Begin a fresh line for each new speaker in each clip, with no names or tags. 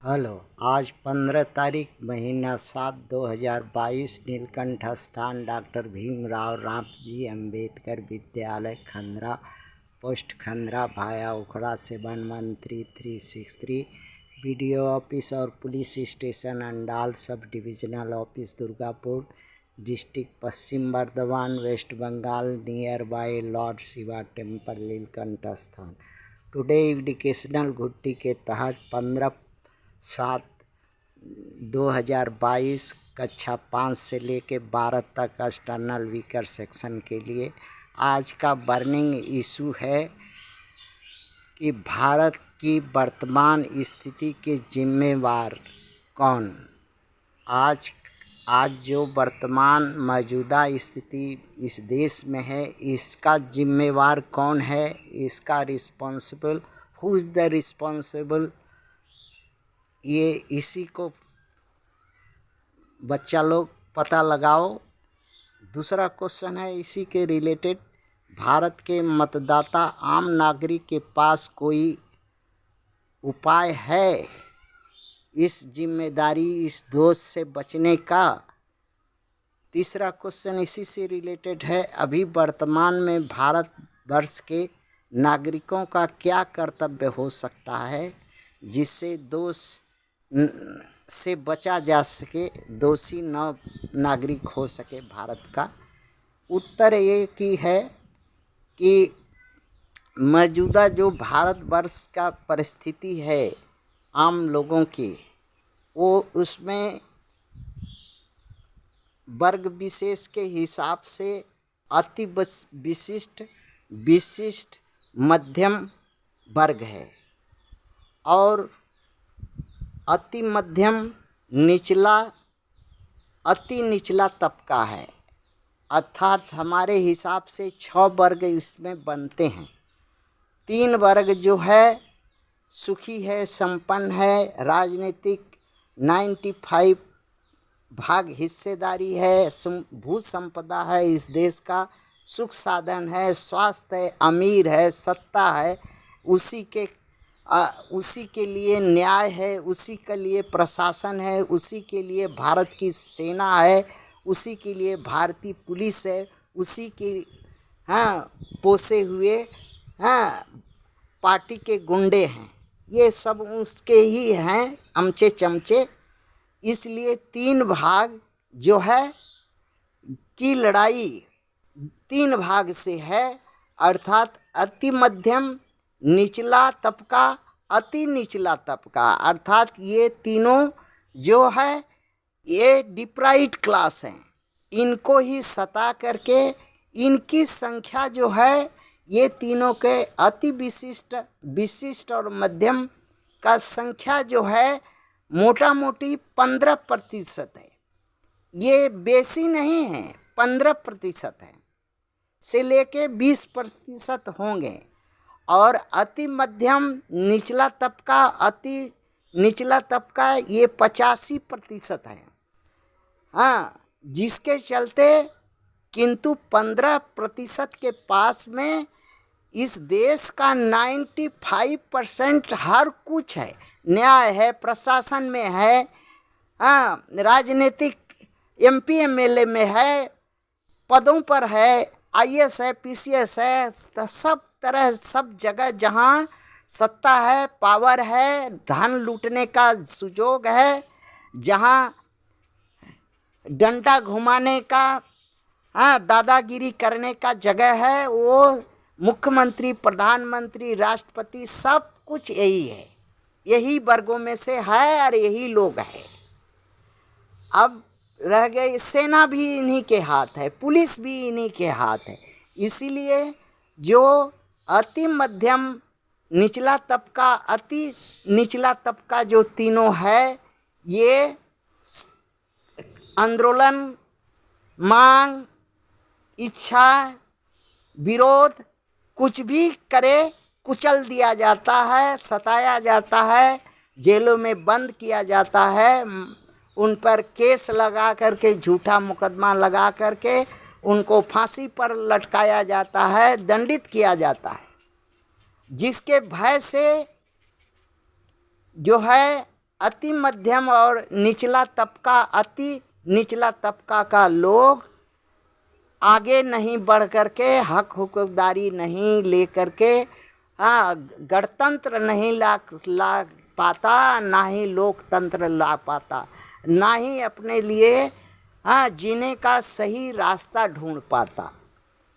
Hello. आज 15 तारीख महीना 7 2022 नीलकंठ स्थान डॉक्टर भीमराव रामजी अम्बेडकर विद्यालय खंद्रा पोस्ट खंद्रा भाया उखड़ा 71363 बीडीओ ऑफिस और police station Andal sub divisional office Durgapur district Paschim Bardhaman west Bengal near by lord Shiva temple Nilkanth स्थान। टुडे एजुकेशनल घुट्टी के तहत 15/7/2022 कक्षा 5 से लेकर 12 तक एक्सटर्नल वीकर सेक्शन के लिए आज का बर्निंग इशू है कि भारत की वर्तमान स्थिति के जिम्मेवार कौन। आज जो वर्तमान मौजूदा स्थिति इस देश में है, इसका जिम्मेवार कौन है, इसका responsible, who is the responsible, ये इसी को बच्चा लोग पता लगाओ। दूसरा क्वेश्चन है इसी के रिलेटेड, भारत के मतदाता आम नागरिक के पास कोई उपाय है इस जिम्मेदारी, इस दोष से बचने का। तीसरा क्वेश्चन इसी से रिलेटेड है, अभी वर्तमान में भारत वर्ष के नागरिकों का क्या कर्तव्य हो सकता है जिससे दोष से बचा जा सके, दोषी न नागरिक हो सके भारत का। उत्तर ये की है कि मौजूदा जो भारतवर्ष का परिस्थिति है आम लोगों की, वो उसमें वर्ग विशेष के हिसाब से अति विशिष्ट, विशिष्ट, मध्यम वर्ग है और अति मध्यम, निचला, अति निचला तबका है। अर्थात हमारे हिसाब से 6 वर्ग इसमें बनते हैं। 3 वर्ग जो है सुखी है, संपन्न है, राजनीतिक 95 भाग हिस्सेदारी है, भू संपदा है, इस देश का सुख साधन है, स्वास्थ्य है, अमीर है, सत्ता है, उसी के लिए न्याय है, उसी के लिए प्रशासन है, उसी के लिए भारत की सेना है, उसी के लिए भारतीय पुलिस है, उसी के पोसे हुए पार्टी के गुंडे हैं, ये सब उसके ही हैं, अमचे चमचे। इसलिए 3 भाग जो है की लड़ाई 3 भाग से है, अर्थात अति मध्यम, निचला तबका, अति निचला तबका। अर्थात ये तीनों जो है ये डिप्राइव्ड क्लास हैं, इनको ही सता करके इनकी संख्या जो है ये तीनों के अति विशिष्ट, विशिष्ट और मध्यम का संख्या जो है मोटा मोटी 15% है। ये बेसी नहीं है, 15% है से लेके 20% होंगे। और अति मध्यम निचला तबका, अति निचला तबका ये 85% है। जिसके चलते किंतु 15% के पास में इस देश का 95% हर कुछ है, न्याय है, प्रशासन में है, राजनीतिक MP MLA में है, पदों पर है, IAS है, PCS है, सब तरह सब जगह जहाँ सत्ता है, पावर है, धन लूटने का सुजोग है, जहाँ डंडा घुमाने का, दादागिरी करने का जगह है, वो मुख्यमंत्री, प्रधानमंत्री, राष्ट्रपति सब कुछ यही है, यही वर्गों में से है और यही लोग हैं। अब रह गए, सेना भी इन्हीं के हाथ है, पुलिस भी इन्हीं के हाथ है। इसीलिए जो अति मध्यम, निचला तबका, अति निचला तबका जो तीनों है, ये आंदोलन, मांग, इच्छा, विरोध कुछ भी करे कुचल दिया जाता है, सताया जाता है, जेलों में बंद किया जाता है, उन पर केस लगा करके, झूठा मुकदमा लगा करके उनको फांसी पर लटकाया जाता है, दंडित किया जाता है। जिसके भय से जो है अति मध्यम और निचला तबका, अति निचला तबका का लोग आगे नहीं बढ़ करके, हक हुक्मदारी नहीं ले करके, गणतंत्र नहीं ला पाता, ना ही लोकतंत्र ला पाता, ना ही अपने लिए जीने का सही रास्ता ढूंढ पाता।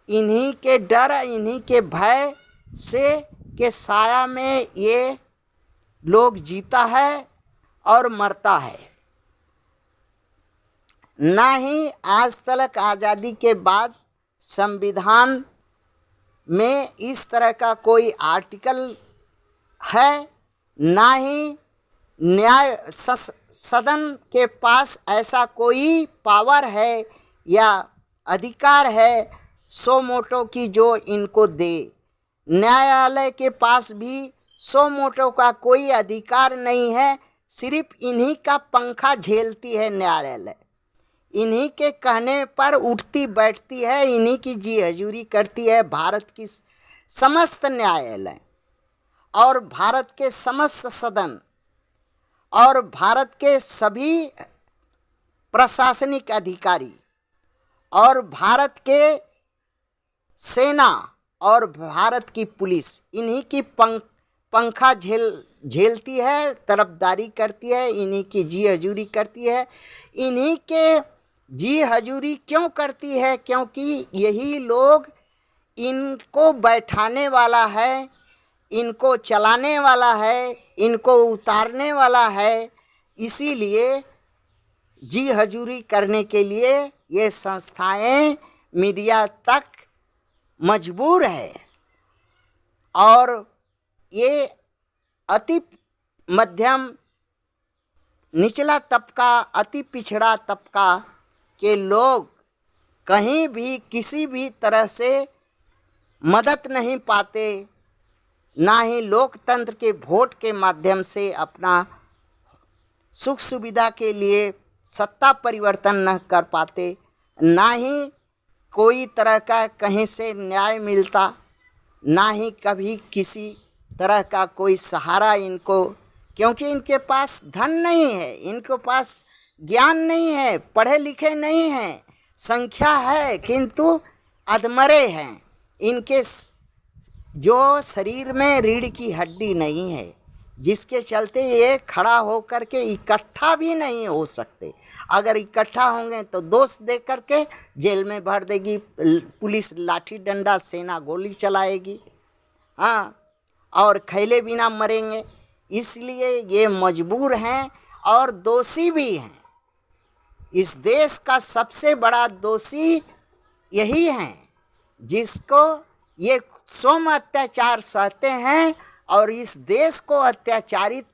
इन्हीं के डर, इन्हीं के भय से के साया में ये लोग जीता है और मरता है। ना ही आज तक आज़ादी के बाद संविधान में इस तरह का कोई आर्टिकल है, ना ही न्याय सदन के पास ऐसा कोई पावर है या अधिकार है सो मोटो की जो इनको दे। न्यायालय के पास भी सो मोटो का कोई अधिकार नहीं है, सिर्फ इन्हीं का पंखा झेलती है न्यायालय, इन्हीं के कहने पर उठती बैठती है, इन्हीं की जी हजूरी करती है भारत की समस्त न्यायालय और भारत के समस्त सदन और भारत के सभी प्रशासनिक अधिकारी और भारत के सेना और भारत की पुलिस, इन्हीं की पंखा झेलती है, तरफदारी करती है, इन्हीं की जी हजूरी करती है। इन्हीं के जी हजूरी क्यों करती है? क्योंकि यही लोग इनको बैठाने वाला है, इनको चलाने वाला है, इनको उतारने वाला है। इसीलिए जी हजूरी करने के लिए ये संस्थाएं, मीडिया तक मजबूर है। और ये अति मध्यम, निचला तबका, अति पिछड़ा तबका के लोग कहीं भी किसी भी तरह से मदद नहीं पाते, ना ही लोकतंत्र के वोट के माध्यम से अपना सुख सुविधा के लिए सत्ता परिवर्तन न कर पाते, ना ही कोई तरह का कहीं से न्याय मिलता, ना ही कभी किसी तरह का कोई सहारा इनको, क्योंकि इनके पास धन नहीं है, इनके पास ज्ञान नहीं है, पढ़े लिखे नहीं हैं, संख्या है किंतु अधमरे हैं। इनके जो शरीर में रीढ़ की हड्डी नहीं है, जिसके चलते ये खड़ा होकर के इकट्ठा भी नहीं हो सकते। अगर इकट्ठा होंगे तो दोष दे करके जेल में भर देगी पुलिस, लाठी डंडा, सेना गोली चलाएगी, और खैले बिना मरेंगे। इसलिए ये मजबूर हैं और दोषी भी हैं। इस देश का सबसे बड़ा दोषी यही हैं, जिसको ये स्वयं अत्याचार सहते हैं और इस देश को अत्याचारित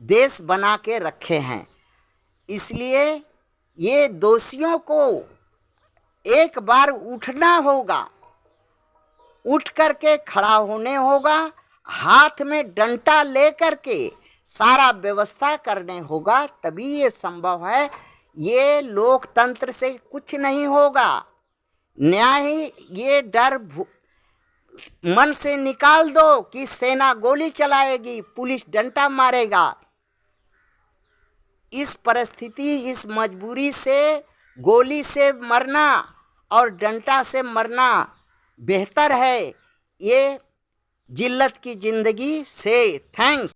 देश बना के रखे हैं। इसलिए ये दोषियों को एक बार उठना होगा, उठ करके खड़ा होने होगा, हाथ में डंडा लेकर के सारा व्यवस्था करने होगा, तभी ये संभव है। ये लोकतंत्र से कुछ नहीं होगा। न्याय, ये डर मन से निकाल दो कि सेना गोली चलाएगी, पुलिस डंडा मारेगा। इस परिस्थिति, इस मजबूरी से गोली से मरना और डंडा से मरना बेहतर है ये जिल्लत की ज़िंदगी से। थैंक्स।